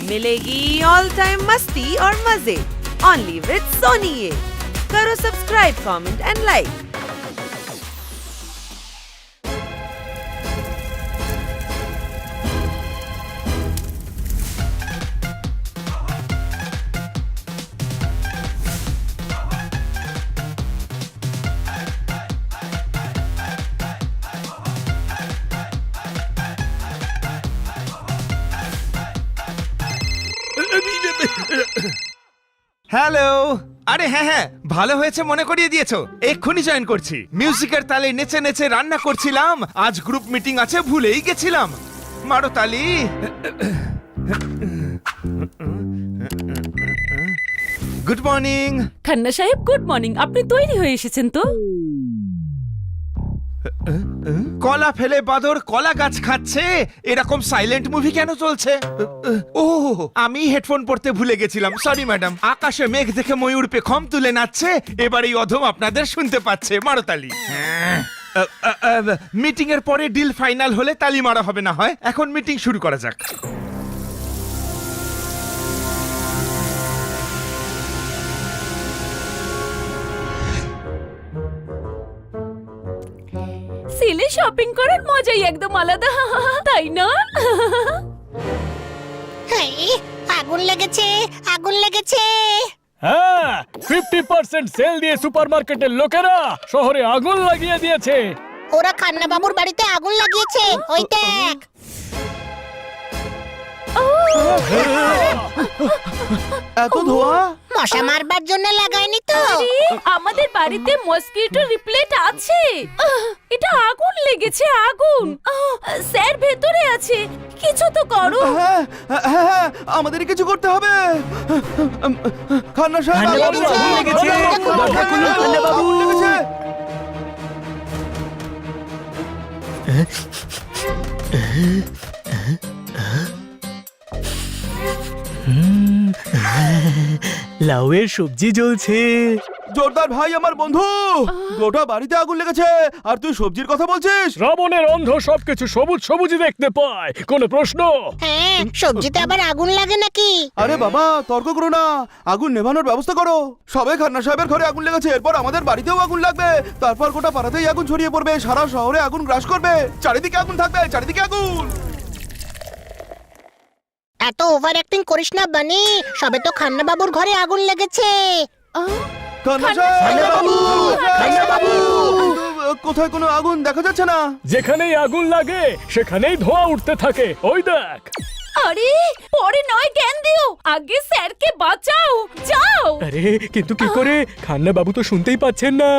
मिलेगी all time मस्ती और मजे ओनली विद सोनी ये। करो subscribe, comment and like. Hello, আরে হ্যাঁ হ্যাঁ, ভালো হয়েছে মনে করিয়ে দিয়েছো। এক্ষুনি জয়েন করছি। মিউজিকের তালে নেচে নেচে রান্না করছিলাম, আজ গ্রুপ মিটিং আছে ভুলেই গেছিলাম। মারো তালি। Good morning. খান্না সাহেব গুড মর্নিং। আপনি তৈরি হয়ে এসেছেন তো? কলা ফেলে বাদর কলা গাছ খাচ্ছে, এরকম সাইলেন্ট মুভি কেন চলছে? ও, আমি হেডফোন পড়তে ভুলে গেছিলাম, সরি ম্যাডাম। আকাশে মেঘ দেখে ময়ূর পেখম তুলে নাচছে, এবার এই অধম আপনাদের শুনতে পাচ্ছে। মারো তালি। মিটিং এর পরে ডিল ফাইনাল হলে তালি মারা হবে না হয়। এখন মিটিং শুরু করা যাক। সিলে শপিং করার মজাই একদম আলাদা, তাই না? আগুন লেগেছে, আগুন লেগেছে। হ্যাঁ, 50% সেল দিয়ে সুপারমার্কেটের লোকেরা শহরে আগুন লাগিয়ে দিয়েছে। ওরা খান্না বাবুর বাড়িতে আগুন লাগিয়েছে, ওই দেখ। এত ধোয়া? মশা মারবার জন্য লাগায়নি তো? আমাদের বাড়িতে মসকিটো রিপ্লেট আছে। এটা আগুন লেগেছে, আগুন। স্যার ভেতরে আছে, কিছু তো করো। হ্যাঁ হ্যাঁ, আমাদের কিছু করতে হবে। খান্না সাহেব, আগুন লেগেছে। দরজা খুলুন খান্না বাবু। আগুন লেগেছে। লাউয়ের সবজি জ্বলছে। জোরদার ভাই, আমার বন্ধু, গোটা বাড়িতে আগুন লেগেছে আর তুই সবজির কথা বলছিস? শ্রাবণের অন্ধ সবকিছু সবুজ সবুজই দেখতে পায়। কোনো প্রশ্ন? হ্যাঁ, সবজিতে আবার আগুন লাগে নাকি? আরে বাবা, তর্ক করো না, আগুন নেভানোর ব্যবস্থা করো। সবাই খান্না সাহেবের ঘরে আগুন লেগেছে, এরপর আমাদের বাড়িতেও আগুন লাগবে, তারপর গোটা পাড়াতেই আগুন ছড়িয়ে পড়বে, সারা শহরে আগুন গ্রাস করবে, চারিদিকে আগুন থাকবে, চারিদিকে আগুন। এত ওভার অ্যাক্টিং করিস না বানি, সবে তো খান্না বাবুর ঘরে আগুন লেগেছে। খান্না সাহেব, খান্না বাবু, কোথায় কোনো আগুন দেখা যাচ্ছে না। যেখানেই আগুন লাগে সেখানেই ধোঁয়া উঠতে থাকে, ওই দেখ। আরে পরে নয় জ্ঞান দিও, আগে স্যারকে বাঁচাও, যাও। আরে কিন্তু কি করে? খান্না বাবু তো শুনতেই পাচ্ছেন না।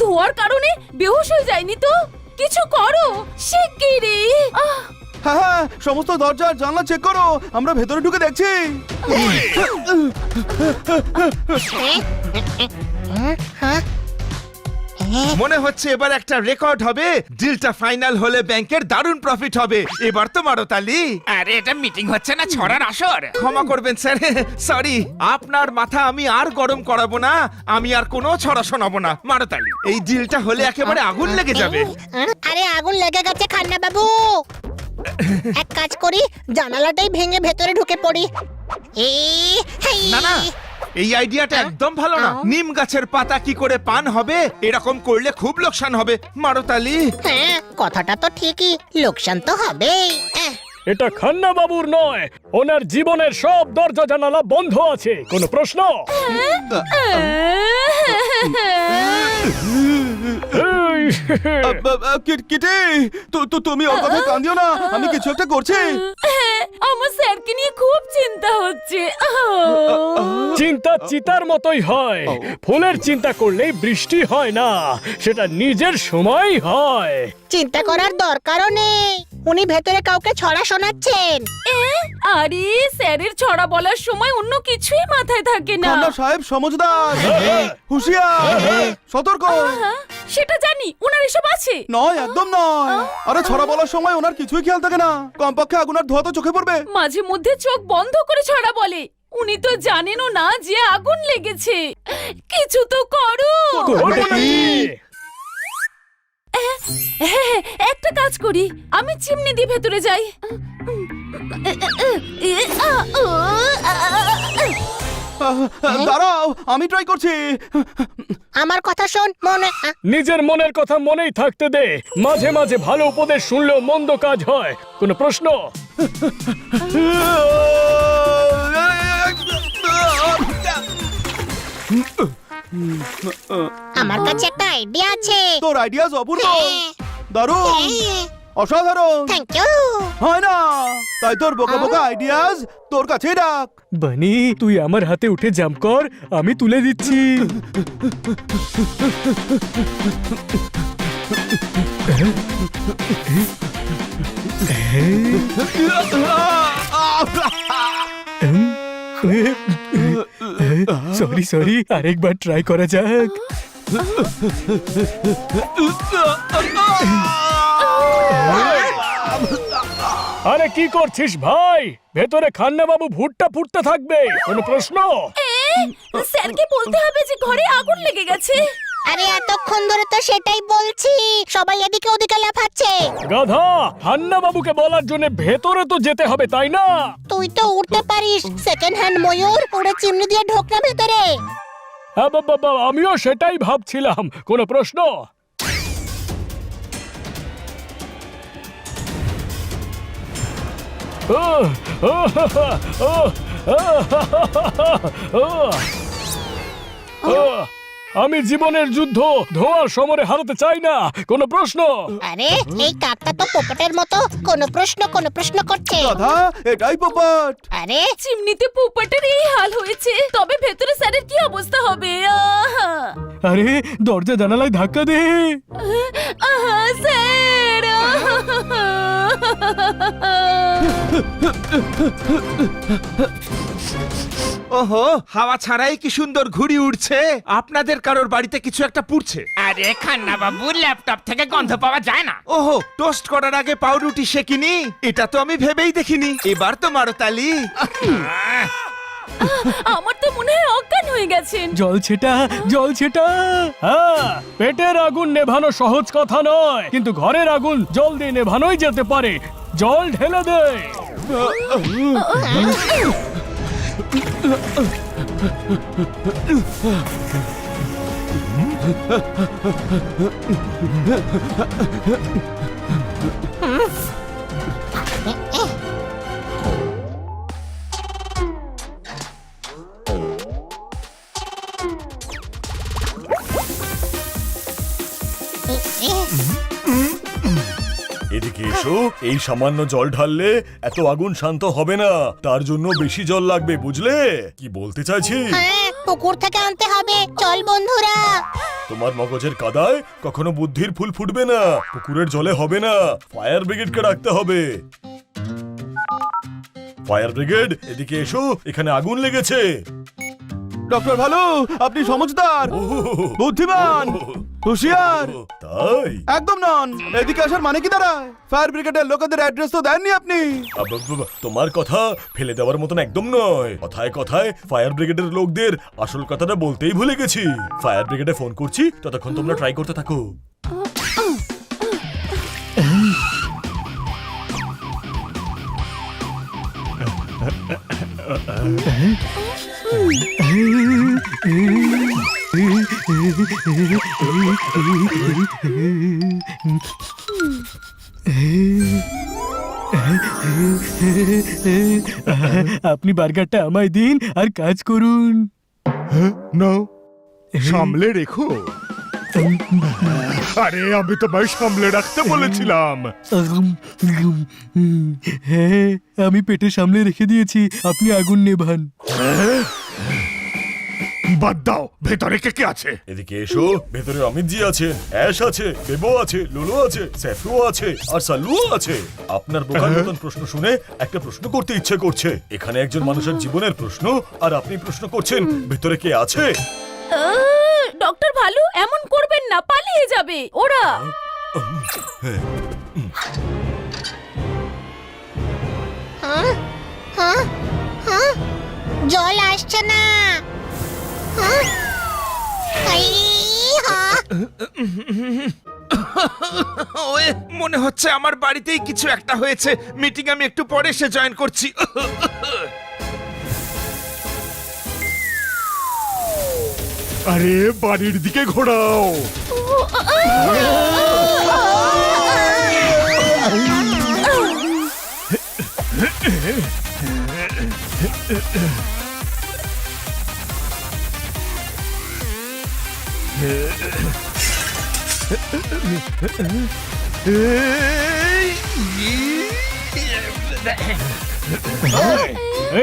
ধোয়ার কারণে বেহুশ হয়ে যায়নি তো? কিছু করো শিগগিরই। হ্যাঁ হ্যাঁ, সমস্ত দরজা আর জানলা চেক করো, আমরা ভেতরে ঢুকে দেখছি। মনে হচ্ছে এবার একটা রেকর্ড হবে। ডিলটা ফাইনাল হলে ব্যাংকের দারুণ প্রফিট হবে। এবার তো মারো তালি। আরে এটা মিটিং হচ্ছে না, ছড়ার আসর। ক্ষমা করবেন স্যার, সরি। আপনার মাথা আমি আর গরম করাবো না, আমি আর কোনো ছড়া শোনাবো না। মারো তালি। এই ডিলটা হলে একেবারে আগুন লেগে যাবে। আরে আগুন লেগে গেছে খান্না বাবু। এক কাজ করি, জানালাটাই ভেঙে ভেতরে ঢুকে পড়ি। না না, এই আইডিয়াটা একদম ভালো না। নিম গাছের পাতা কি করে পান হবে? এরকম করলে খুব লোকসান হবে। মারো তালি। হ্যাঁ, কথাটা তো ঠিকই, লোকসান তো হবেই। এটা খান্না বাবুর নয়, ওনার জীবনের সব দরজা জানালা বন্ধ আছে। কোনো প্রশ্ন? কিটি, তুমি ওর কথা কান দিও না, আমি কিছু একটা করছি। আমার স্যারকে নিয়ে খুব চিন্তা হচ্ছে। চিন্তা চিতার মতোই হয়। ফুলের চিন্তা করলেই বৃষ্টি হয় না, সেটা নিজের সময় হয়। চিন্তা করার দরকারও নেই, উনি ভেতরে কাউকে ছড়া শোনাচ্ছেন। আরে স্যারের ছড়া বলার সময় অন্য কিছুই মাথায় থাকে না। খান্না সাহেব সমঝদার, হুঁশিয়ার, সতর্ক। সেটা জানি, ওনার এসব আছে। নয়, একদম নয়। আরে ছড়া বলার সময় ওনার কিছুই খেয়াল থাকে না, কমপক্ষে আগুন আর ধোঁয়া তো চোখে পড়বে। মাঝে মধ্যে চোখ বন্ধ করে ছড়া বলে। উনি তো জানেনও না যে আগুন লেগেছে। কিছু তো করো। হ্যাঁ, একটা কাজ করি, আমি চিমনি দিয়ে ভেতরে যাই। দাঁড়াও, আমি ট্রাই করছি। আমার কথা শোন মনে নিজের মনের কথা মনেই থাকতে দে। মাঝে মাঝে ভালো উপদেশ শুনলেও মন্দ কাজ হয়। কোনো প্রশ্ন? আমার কাছে একটা আইডিয়া আছে। তোর আইডিয়াস অপূর্ব, দারুণ, অসাধারণ। Thank you. হয় না, তাই তোর বোকা বোকা আইডিয়াস তোর কাছেই রাখ। বানি, তুই আমার হাতে উঠে জাম্প কর, আমি তুলে দিচ্ছি। সরি সরি, আরেকবার ট্রাই করা যাক। আরে কি করছিস ভাই? ভেতরে খান্না বাবু ভুট্টা ফুটতে থাকবে। কোনো প্রশ্ন? স্যারকে বলতে হবে যে ঘরে আগুন লেগে গেছে। আরে এতক্ষণ ধরে তো সেটাই বলছি, সবাই এদিকে ওদিকে লাফাচ্ছে। গাধা, খান্না বাবুকে বলার জন্য ভেতরে তো যেতে হবে, তাই না? তুই তো উঠতে পারিস, সেকেন্ড হ্যান্ড ময়ূর, উড়ে চিমনি দিয়ে ঢোক না ভেতরে। আমিও সেটাই ভাবছিলাম। কোনো প্রশ্ন? আমি জীবনের যুদ্ধ ধোঁয়ার সমরে হারাতে চাই না। কোনো প্রশ্ন? আরে এই কাকটা তো পোপটের মতো কোনো প্রশ্ন করছে। দাদা, এটাই পোপট। আরে চিমনিতে পোপটের এই হাল হয়েছে, তবে ভেতরে স্যারের কি অবস্থা হবে? আরে দরজা জানালায় ধাক্কা দে। স্যার! ওহো, হাওয়া ছাড়াই কি সুন্দর ঘুড়ি উড়ছে। আপনাদের কারোর বাড়িতে কিছু একটা পুড়ছে। আরে খান্না বাবু, ল্যাপটপ থেকে গন্ধ পাওয়া যায় না। ওহো, টোস্ট করার আগে পাউরুটি সেকিনি? এটা তো আমি ভেবেই দেখিনি। এবার তো মারো তালি। আমার তো মনে হয় অজ্ঞান হয়ে গেছেন। জল ছেটা, জল ছেটা। হ্যাঁ, পেটের আগুন নেভানো সহজ কথা নয়, কিন্তু ঘরের আগুন জল দিয়ে নেভানোই যেতে পারে। জল ঢেলে দে। এদিকে এসো। এই সামান্য জল ঢাললে এত আগুন শান্ত হবে না, তার জন্য বেশি জল লাগবে, বুঝলে কি বলতে চাইছি? হ্যাঁ, পুকুর থেকে আনতে হবে। চল বন্ধুরা। তোমার মগজের কাদায় কখনো বুদ্ধির ফুল ফুটবে না। পুকুরের জলে হবে না, ফায়ার ব্রিগেডকে ডাকতে হবে। ফায়ার ব্রিগেড, এদিকে এসো, এখানে আগুন লেগেছে। ডক্টর ভালু, আপনি সমঝদার, বুদ্ধিমান, হুঁশিয়ার। তাই? একদম নন। এদিকে আসার মানে কি দাঁড়ায়? ফায়ার ব্রিগেডের লোকেদের অ্যাড্রেস তো দেননি আপনি। তোমার কথা ফেলে দেওয়ার মতন একদম নয়। কথায় কথায় ফায়ার ব্রিগেডের লোকদের আসল কথাটা বলতেই ভুলে গেছি। ফায়ার ব্রিগেডে ফোন করছি, ততক্ষণ তোমরা ট্রাই করতে থাকো। আপনি বার্গারটা আমায় দিন আর কাজ করুন। নাও, সামলে রেখো। আরে আমি তোমায় সামলে রাখতে বলেছিলাম। হ্যাঁ, আমি পেটে সামলে রেখে দিয়েছি, আপনি আগুন নেভান। বাদ দাও, ভেতরে কে কে আছে? এদিকে এসো, ভেতরে অমিত জি আছে, অ্যাশ আছে, বেবো আছে, লুলু আছে, সেফরু আছে, আর সালুও আছে। আপনার বোকার মতন প্রশ্ন শুনে একটা প্রশ্ন করতে ইচ্ছে করছে। এখানে একজন মানুষের জীবনের প্রশ্ন, আর আপনি প্রশ্ন করছেন ভেতরে কে আছে। ডক্টর ভালু, এমন করবেন না, পালিয়ে যাবে ওরা। হ্যাঁ হ্যাঁ হ্যাঁ, জল আসছে না। হ্যাঁ? এই, হ্যাঁ। ওয়ে, মনে হচ্ছে আমার বাড়িতেই কিছু একটা হয়েছে। মিটিং আমি একটু পরে এসে জয়েন করছি। আরে বাড়ির দিকে ঘোরাও।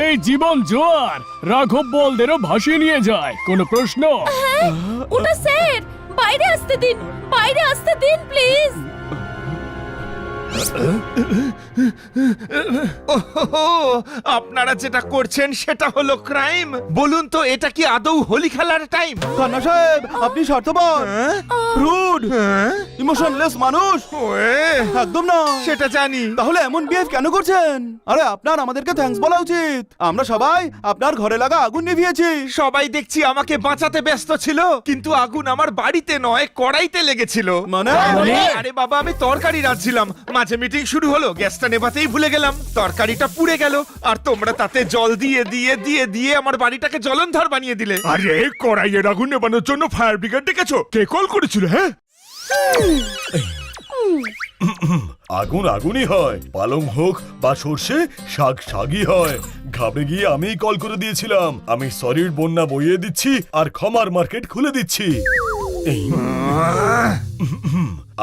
এই জীবন জোয়ার রাঘব বলদেরও ভাসিয়ে নিয়ে যায়। কোনো প্রশ্ন? ওটা স্যার, বাইরে আসতে দিন, বাইরে আসতে দিন প্লিজ। ওহো, আপনারা যেটা করছেন সেটা হলো ক্রাইম। বলুন তো, এটা কি আদৌ হোলি খেলার টাইম? খান্না সাহেব আপনি স্বার্থপর, রুড, ইমোশনলেস মানুষ। ওয়ে, একদম না। সেটা জানি। তাহলে এমন বিহেভ কেন করছেন? আরে আপনার আমাদেরকে থ্যাঙ্কস বলা উচিত। আমরা সবাই আপনার ঘরে লাগা আগুন নিভিয়েছি। সবাই দেখছি আমাকে বাঁচাতে ব্যস্ত ছিল, কিন্তু আগুন আমার বাড়িতে নয় কড়াইতে লেগেছিল। মানে? আরে বাবা, আমি তরকারি রাঁধছিলাম, মাঝে মিটিং শুরু হলো, গ্যাসটা নেভাতেই ভুলে গেলাম, তরকারিটা পুড়ে গেল, আর তোমরা তাতে জল দিয়ে দিয়ে দিয়ে দিয়ে আমার বাড়িটাকে জ্বলনধর বানিয়ে দিলে। আরে কড়াইয়ের আগুন নেবানোর জন্য ফায়ার ব্রিগেড ডেকেছো? কে কল করেছিল? হ্যাঁ, আগুন আগুনই হয়, পালং হোক বা সর্ষে, শাক শাকই হয়। ঘাবড়ে গিয়ে আমিই কল করে দিয়েছিলাম। আমি সরির বন্যা বইয়ে দিচ্ছি আর ক্ষমার মার্কেট খুলে দিচ্ছি।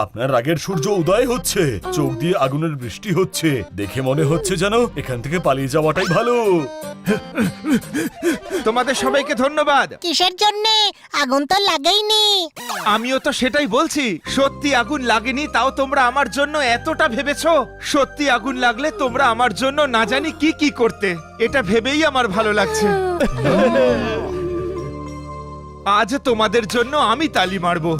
আপনার রাগের সূর্য উদয় হচ্ছে, চোখ দিয়ে আগুনের বৃষ্টি হচ্ছে, দেখে মনে হচ্ছে যেন এখান থেকে পালিয়ে যাওয়াটাই ভালো। তোমাদের সবাইকে ধন্যবাদ। কিসের জন্যে? আগুন তো লাগেইনি। আমিও তো সেটাই বলছি, সত্যি আগুন লাগেনি, তাও তোমরা আমার জন্য এতটা ভেবেছো। সত্যি আগুন লাগলে তোমরা আমার জন্য না জানি কি কি করতে, এটা ভেবেই আমার ভালো লাগছে। আজ তোমাদের জন্য আমি তালি মারবো।